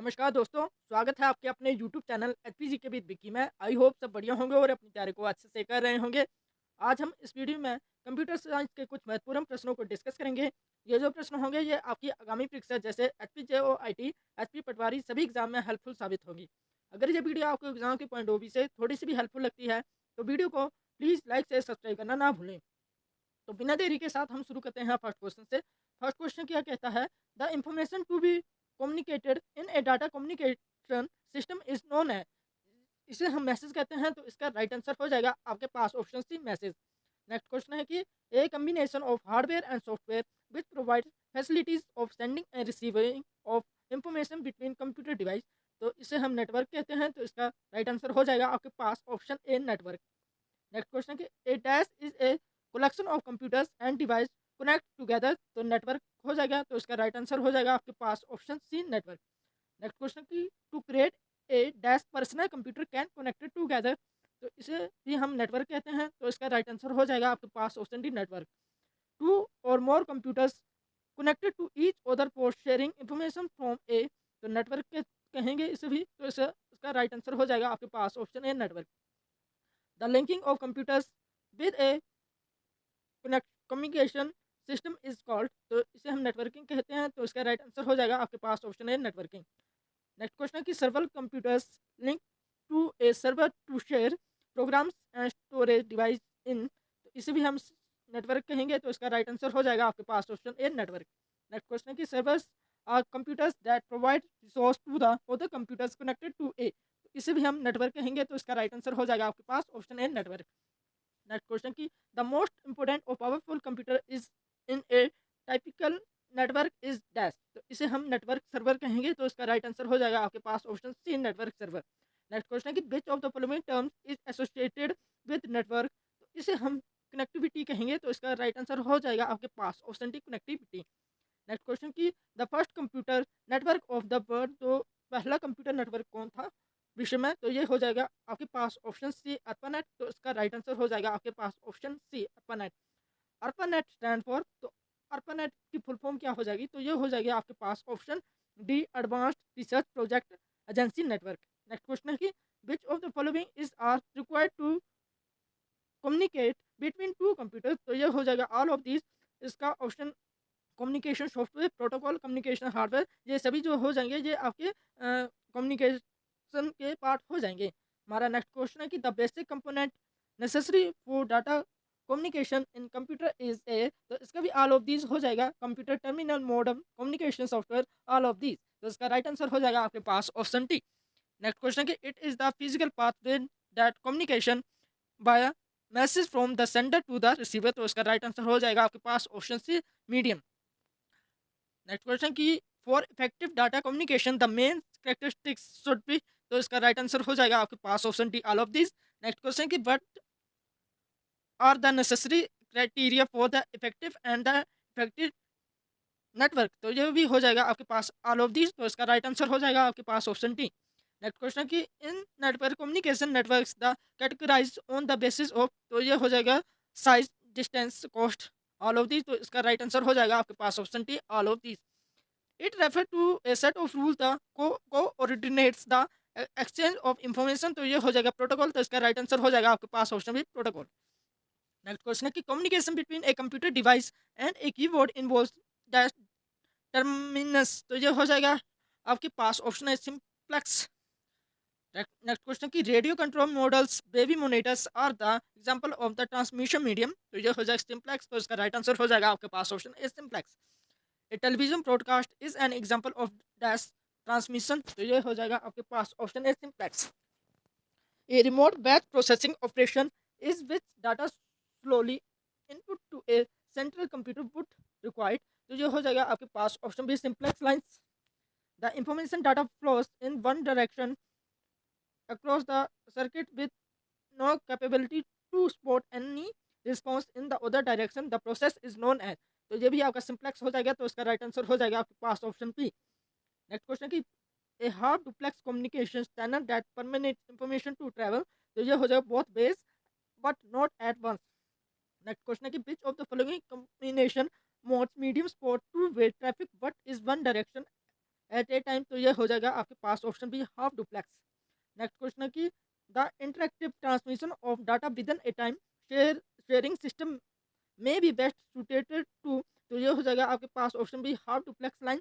नमस्कार दोस्तों, स्वागत है आपके अपने यूट्यूब चैनल एचपीजी के विद विकी में। आई होप सब बढ़िया होंगे और अपनी तैयारी को अच्छे से कर रहे होंगे। आज हम इस वीडियो में कंप्यूटर साइंस के कुछ महत्वपूर्ण प्रश्नों को डिस्कस करेंगे। ये जो प्रश्न होंगे ये आपकी आगामी परीक्षा जैसे एचपीजेओआईटी, एचपी पटवारी सभी एग्जाम में हेल्पफुल साबित होगी। अगर ये वीडियो आपको एग्जाम के पॉइंट ऑफ व्यू से थोड़ी सी भी हेल्पफुल लगती है तो वीडियो को प्लीज़ लाइक से सब्सक्राइब करना ना भूलें। तो बिना देरी के साथ हम शुरू करते हैं फर्स्ट क्वेश्चन से। फर्स्ट क्वेश्चन क्या कहता है? The information to be communicated in a data communication system is known है। इसे हम मैसेज कहते हैं, तो इसका राइट आंसर हो जाएगा आपके पास option C message. Next question है कि a combination of hardware and software which provide facilities of sending and receiving of information between computer device. तो इसे हम नेटवर्क कहते हैं, तो इसका राइट आंसर हो जाएगा आपके पास option A network. Next question कि a dash is a collection of computers and device connect together. तो नेटवर्क हो जाएगा, तो इसका राइट आंसर हो जाएगा आपके पास option C network. Next question की to create a dash personal computer can connected together. तो इसे भी हम नेटवर्क कहते हैं, तो इसका राइट आंसर हो जाएगा आपके पास ऑप्शन डी नेटवर्क। टू और more computers connected to each other for sharing information from A. तो नेटवर्क के कहेंगे इसे भी, तो इसका राइट आंसर हो जाएगा आपके पास option A network. The linking of computers with a communication system is called. तो इसे हम नेटवर्किंग कहते हैं, तो इसका राइट आंसर हो जाएगा आपके पास ऑप्शन है नेटवर्किंग। नेक्स्ट क्वेश्चन की server computers link to a server to share programs and storage device in. तो इसे भी हम नेटवर्क कहेंगे, तो इसका राइट आंसर हो जाएगा आपके पास option A network. Next question की servers are computers that provide resource to the other computers connected to a. इसे भी हम नेटवर्क कहेंगे, तो इसका राइट आंसर हो जाएगा आपके पास option A network. Next question की द मोस्ट इंपोर्टेंट और powerful computer is in a typical network is dash. तो इसे हम नेटवर्क सर्वर कहेंगे, तो इसका राइट आंसर हो जाएगा आपके पास option C network server. Next question की which of the following terms is associated with network. तो इसे हम कनेक्टिविटी कहेंगे, तो इसका राइट आंसर हो जाएगा आपके पास option T connectivity. Next question की the first computer network of the world. तो पहला कंप्यूटर नेटवर्क कौन था विश्व में? तो ये हो जाएगा आपके पास ऑप्शन सी अर्पानेट। तो इसका राइट आंसर हो जाएगा आपके पास option C ARPANET. ARPANET stand for, तो अर्पानेट की फुल फॉर्म क्या हो जाएगी? तो ये हो जाएगी आपके पास option D advanced research project agency network. Next question है कि which of the following is are required to communicate between two computer. तो ये हो जाएगा ऑल ऑफ दिस। इसका option communication software, protocol, communication hardware, ये सभी जो हो जाएंगे ये आपके कम्युनिकेशन के पार्ट हो जाएंगे। हमारा नेक्स्ट क्वेश्चन है कि the basic component necessary for data communication in computer is a. तो इसका भी ऑल ऑफ दीज हो जाएगा। Computer terminal, modem, communication software, all of these. तो इसका राइट आंसर हो जाएगा आपके पास ऑप्शन टी। नेक्स्ट क्वेश्चन कि it is the physical pathway that communication by message from the sender to the receiver. तो इसका राइट आंसर हो जाएगा आपके पास option C medium. Next question की for effective data communication the main characteristics should be. तो इसका right answer हो जाएगा आपके पास option D all of this. Next question की but are the necessary criteria for the effective and the effective network. तो ये भी हो जाएगा आपके पास ऑल ऑफ दिस। तो इसका राइट आंसर हो जाएगा आपके पास ऑप्शन डी। नेक्स्ट क्वेश्चन की in network communication networks the categorize on the basis of. तो ये हो जाएगा size, distance, cost, all of this. तो इसका राइट आंसर हो जाएगा आपके पास option T all of this. It refers to a set of rules the coordinates the exchange of information। तो ये हो जाएगा प्रोटोकॉल। तो इसका राइट आंसर हो जाएगा आपके पास option B protocol. Next question है कि communication between a computer device and a keyboard involves dash terminus. तो ये हो जाएगा आपके पास ऑप्शन है सिंप्लेक्स। नेक्स्ट क्वेश्चन की radio control models, baby monitors are the example of the transmission medium. तो ये हो जाएगा सिंप्लेक्स। तो इसका राइट आंसर हो जाएगा आपके पास option A simplex. A television broadcast is an example of dash transmission. तो ये हो जाएगा आपके पास option A simplex. A remote batch processing operation is which data slowly input to a central computer but required. तो ये हो जाएगा आपके पास option B simplex lines. The information data flows in one direction across the circuit with no capability to spot any response in the other direction, the process is known as। तो ये भी आपका सिंप्लेक्स हो जाएगा। तो इसका right answer हो जाएगा आपके पास ऑप्शन पी। नेक्स्ट क्वेश्चन की a half duplex communication channel that permit information to travel. तो ये हो जाएगा both base but not at once. Next question है कि which of the following combination modes medium spot two way traffic but is one direction at a time, तो ये हो जाएगा आपके पास option B half duplex. Next question है कि the interactive transmission of data within a time sharing system में be best suited to, तो ये हो जाएगा आपके पास option B half duplex line.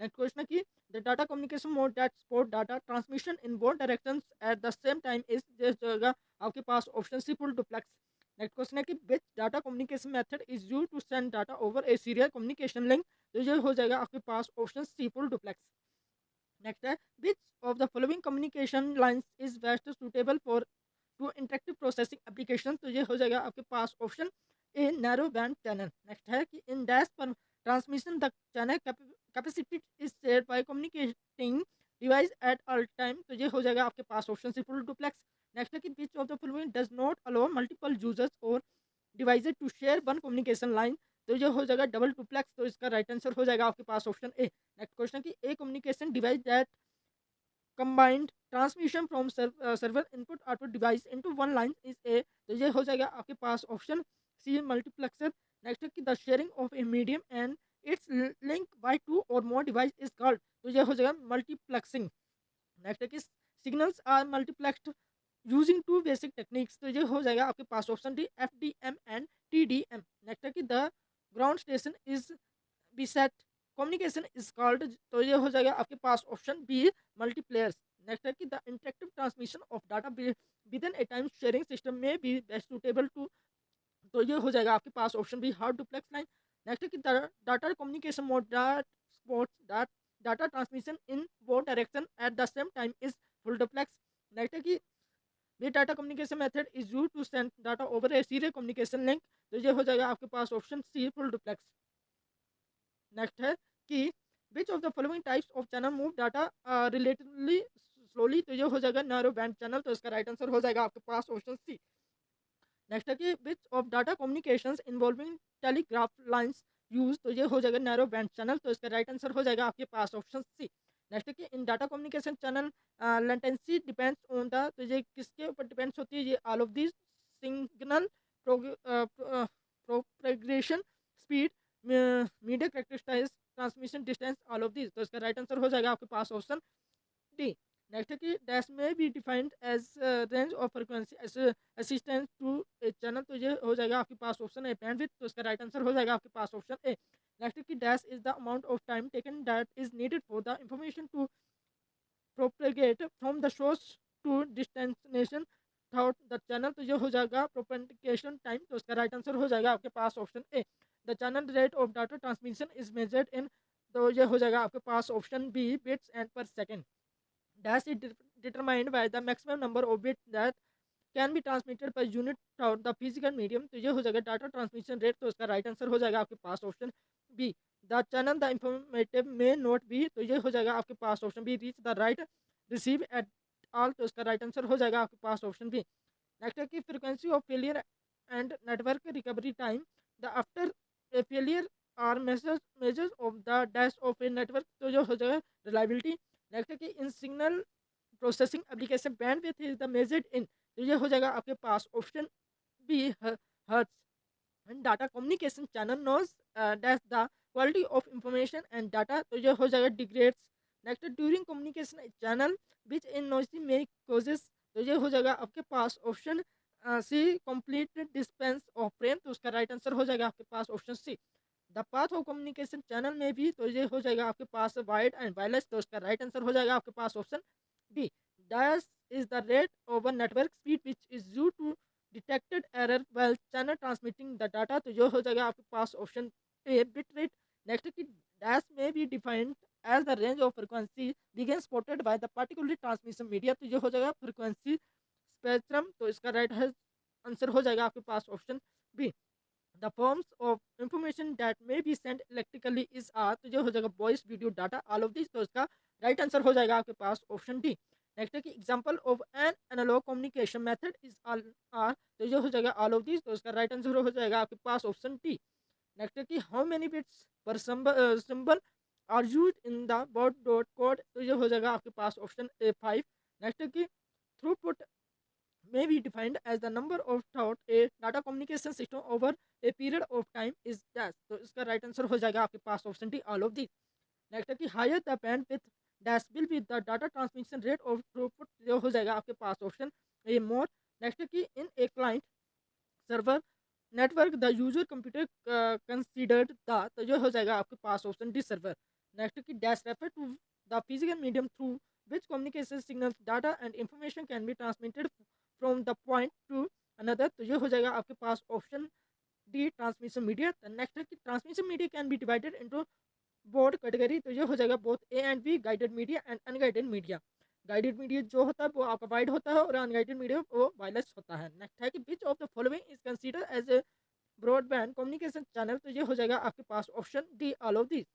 Next question है कि the data communication mode that support data transmission in both directions at the same time is, ये हो जाएगा आपके पास option C full duplex. Next question है कि which data communication method is use to send data over a serial communication link, तो ये हो जाएगा आपके पास option C full duplex. Next है which of the following communication lines is best suitable for to interactive processing application, तो ये हो जाएगा आपके पास option A narrow band channel. Next है कि इन डैश पर transmission the channel capacity is shared by communicating device at all time, तो ये हो जाएगा आपके पास option C full duplex. Next है कि which of the following does not allow multiple users और devices to share one communication line, तो ये हो जाएगा डबल डुप्लेक्स, तो इसका राइट आंसर हो जाएगा आपके पास ऑप्शन ए। नेक्स्ट क्वेश्चन की a communication device that combined transmission from server input output device into one line is a, तो ये हो जाएगा आपके पास ऑप्शन सी मल्टीप्लेक्सर। नेक्स्ट है कि the sharing of a medium and it's link by two और मोर डिवाइस इज कॉल्ड, तो ये हो जाएगा मल्टीप्लेक्सिंग। नेक्स्ट है कि signals are multiplexed using two basic techniques, तो ये हो जाएगा आपके पास option D F D M and T D M. Next है कि the ground station is beset communication is called, तो ये हो जाएगा आपके पास ऑप्शन बी मल्टीप्लेयर्स। नेक्स्ट है कि the interactive transmission of data within a time sharing system में बी बेस्ट सुटेबल टू, तो ये हो जाएगा आपके पास option B hard duplex line. Next है कि data communication mode that supports that data transmission in both direction at the same time is full duplex. Next है कि way data communication method is use to send data over a serial communication link, तो ये हो जाएगा आपके पास option C full duplex. Next है कि which of the following types of channel move data relatively slowly, तो ये हो जाएगा नैरो बैंड चैनल, तो इसका राइट आंसर हो जाएगा आपके पास ऑप्शन सी। नेक्स्ट है कि which of data communications involving telegraph lines use, तो ये हो जाएगा नैरो बैंड चैनल, तो इसका राइट आंसर हो जाएगा आपके पास ऑप्शन सी। नेक्स्ट है कि in data communication channel latency depends on the, तो ये किसके ऊपर डिपेंड्स होती है, ये all of this signal propagation speed media characteristics transmission distance all of this, तो इसका राइट आंसर हो जाएगा आपके पास ऑप्शन डी। नेक्स्ट है कि डैश में be defined as range of frequency assistance to a channel, तो ये हो जाएगा आपके पास ऑप्शन ए बैंडविड्थ, तो इसका राइट आंसर हो जाएगा आपके पास ऑप्शन ए। नेक्स्ट है कि dash is the amount of time taken that is needed for the information to propagate from the source to destination through the channel, तो ये हो जाएगा प्रोपेगेशन टाइम, तो इसका राइट आंसर हो जाएगा आपके पास option A. The channel rate of data transmission is measured in, तो ये हो जाएगा आपके पास option B bits and per second. Dash is determined by the maximum number of bits that can be transmitted per unit throughout the physical medium, तो ये हो जाएगा डाटा ट्रांसमिशन रेट, तो इसका राइट आंसर हो जाएगा आपके पास option B. The channel the informative may not be, तो ये हो जाएगा आपके पास option B reach the right receive at all, तो इसका राइट आंसर हो जाएगा आपके पास ऑप्शन बी। नेक्स्ट है कि frequency of failure and network recovery time the after a failure are measures of the dash of a network, तो ये हो जाएगा रिलायबिलिटी। नेक्स्ट है कि in signal processing application bandwidth is the measured in, तो ये हो जाएगा आपके पास option B hertz. And data communication channel noise that the quality of information and data, तो ये हो जाएगा degrades. Next during communication channel which in noisy may causes, तो ये हो जाएगा आपके पास option C complete dispense of frame, तो उसका राइट आंसर हो जाएगा आपके पास option C. The path of communication channel may be, तो ये हो जाएगा आपके पास वाइड एंड वायरलेस, तो उसका राइट आंसर हो जाएगा आपके पास option D. Dash is the rate over network speed which is used to detected error while channel transmitting the data, तो ये हो जाएगा आपके पास option A bit rate. Next की dash may be defined as the range of frequency began spotted by the particular transmission media, तो ये हो जाएगा फ्रिक्वेंसी स्पेक्ट्रम, तो इसका राइट आंसर हो जाएगा आपके पास option B. The forms of information that may be send electrically is are, तो ये हो जाएगा voice video data all of this, तो इसका राइट आंसर हो जाएगा आपके पास ऑप्शन डी। नेक्स्ट है कि example of an analog communication method is all are, तो ये हो जाएगा ऑल ऑफ दिस, तो इसका राइट आंसर हो जाएगा आपके पास ऑप्शन डी। नेक्स्ट है कि how many bits per symbol are use in the word dot code, तो ये हो जाएगा आपके पास ऑप्शन ए 5। नेक्स्ट है कि throughput may be defined as the number of thought a data communication system over a period of time is dash, तो इसका राइट आंसर हो जाएगा आपके पास option D all of the. Next है कि higher the bandwidth dash will be the data transmission rate of throughput, जो हो जाएगा आपके पास ऑप्शन ए मोर। नेक्स्ट है कि in a client server network the user computer considered the, तो जो हो जाएगा आपके पास ऑप्शन डी सर्वर। नेक्स्ट की dash refer to the physical medium through which communication signal data and information can be transmitted from the point to another, तो ये हो जाएगा आपके पास option D transmission media. Next है कि transmission media can be divided into board category, तो ये हो जाएगा both A and B, guided media and unguided media. Guided media जो होता है वो आपका वाइड होता है और अनगाइडेड मीडिया वो वायरलेस होता है। नेक्स्ट है कि which of the following is consider as a broadband communication channel, तो ये हो जाएगा आपके पास option D all of this.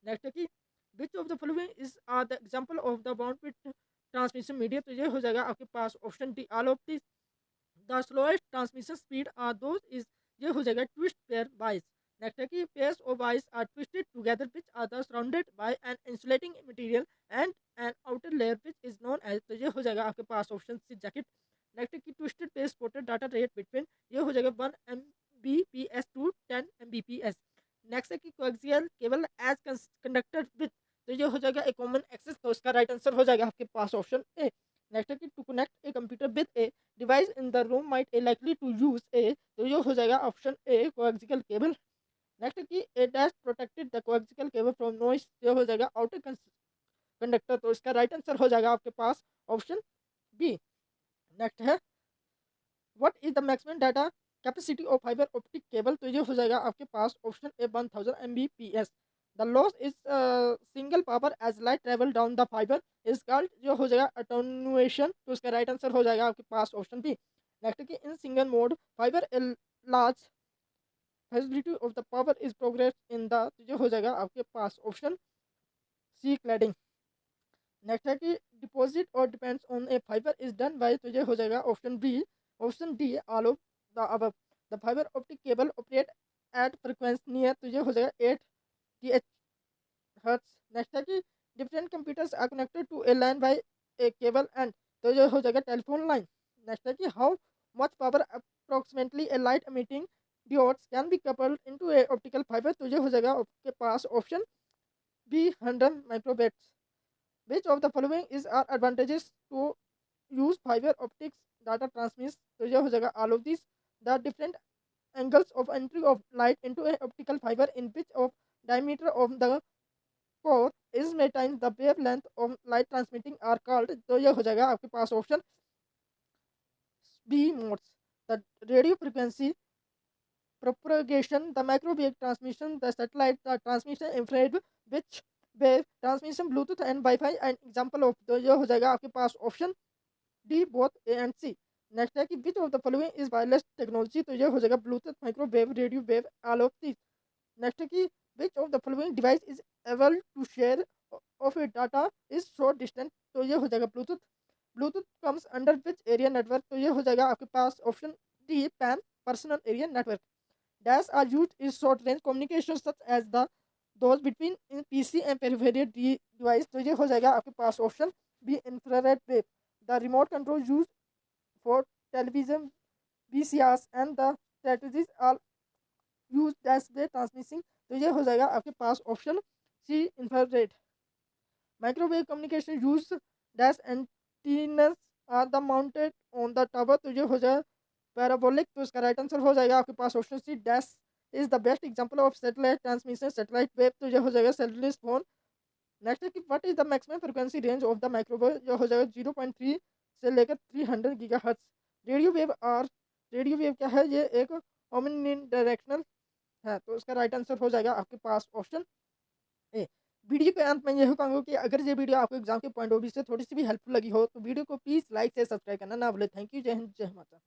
Next है कि which of the following is are the example of the bound transmission media, तो ये हो जाएगा आपके पास option D all of this. The slowest transmission speed are those is, ये हो जाएगा ट्विस्ट पेयर वाइज। नेक्स्ट है कि pairs of wires are twisted together which are the surrounded by an insulating material and an outer layer which is known as, तो ये हो जाएगा आपके पास ऑप्शन सी जैकेट। नेक्स्ट है कि twisted pair supported data rate between, ये हो जाएगा 1 Mbps टू 10 Mbps। नेक्स्ट है कि coaxial cable as conducted with, तो ये हो जाएगा ए कॉमन एक्सेस, तो इसका राइट आंसर हो जाएगा आपके पास ऑप्शन ए। नेक्स्ट है कि to connect a computer with a device in the room might a likely to use a, तो ये हो जाएगा option A coaxial cable. Next है कि a dash protected the coaxial cable from noise, ये हो जाएगा आउटर कंडक्टर, तो इसका राइट आंसर हो जाएगा आपके पास ऑप्शन बी। नेक्स्ट है what is the maximum data capacity of fibre optic cable, तो ये हो जाएगा आपके पास option A 1000 Mbps। The loss is single power as light travel down the fibre is called, जो हो जाएगा अटेन्युएशन, तो इसका राइट आंसर हो जाएगा आपके पास ऑप्शन बी। नेक्स्ट कि in single mode fibre a large facility of the power is progress in the, तो जो हो जाएगा आपके पास ऑप्शन सी क्लैडिंग। नेक्स्ट है कि डिपॉजिट और depends on a fibre is done by, तो ये हो जाएगा option B, option D all of the above. The fibre optic cable operate at frequency near, तो ये हो जाएगा 8 GHz। नेक्स्ट है कि different computers are connected to a line by a cable and, तो ये हो जाएगा टेलीफोन लाइन। नेक्स्ट है कि how much power approximately a light emitting diodes can be coupled into a optical fibre, तो ये हो जाएगा आपके पास option B 100 microwatts. Which of the following is are advantages to use fiber optics data transmission, तो यह हो जाएगा all of these। The different angles of entry of light into a optical fiber in which of diameter of the core is many times the wavelength of light transmitting are called, तो यह हो जाएगा आपके पास option B modes. The radio frequency propagation, the microwave transmission, the satellite the transmission, infrared which wave transmission, Bluetooth and Wi-Fi and example of, तो ये हो जाएगा आपके पास option D both A and C. Next है कि which of the following is wireless technology, तो ये हो जाएगा Bluetooth, microwave, radio wave, all of this. Next है कि which of the following device is able to share of a data is short distance, तो ये हो जाएगा Bluetooth. Bluetooth comes under which area network, तो ये हो जाएगा आपके पास option D pan, personal area network. Dash are used is short range communication such as the those between in PC and peripheral device, तो ये हो जाएगा आपके पास option B infrared wave. The remote control use for television VCRs and the strategies are used as way transmitting, तो ये हो जाएगा आपके पास option C infrared. Microwave communication use dash antennas are the mounted on the tower, तो ये हो जाएगा पैराबोलिक, तो इसका राइट आंसर हो जाएगा आपके पास option C dash is the best example of satellite transmission satellite wave, तो ये हो जाएगा सेलुलर फोन। नेक्स्ट है कि what is the maximum frequency range of the microwave, जो हो जाएगा 0.3 से लेकर 300 गीगाहर्ट्ज। रेडियो वेव और रेडियो वेव क्या है, ये एक ओमनी डायरेक्शनल है, तो इसका राइट आंसर हो जाएगा आपके पास ऑप्शन ए। वीडियो के अंत में यही कहूँगा कि अगर ये वीडियो आपको एग्जाम के पॉइंट ऑफ व्यू से थोड़ी सी भी हेल्पफुल लगी हो तो वीडियो को प्लीज़ लाइक से सब्सक्राइब करना ना भूले। थैंक यू, जय हिंद, जय माता।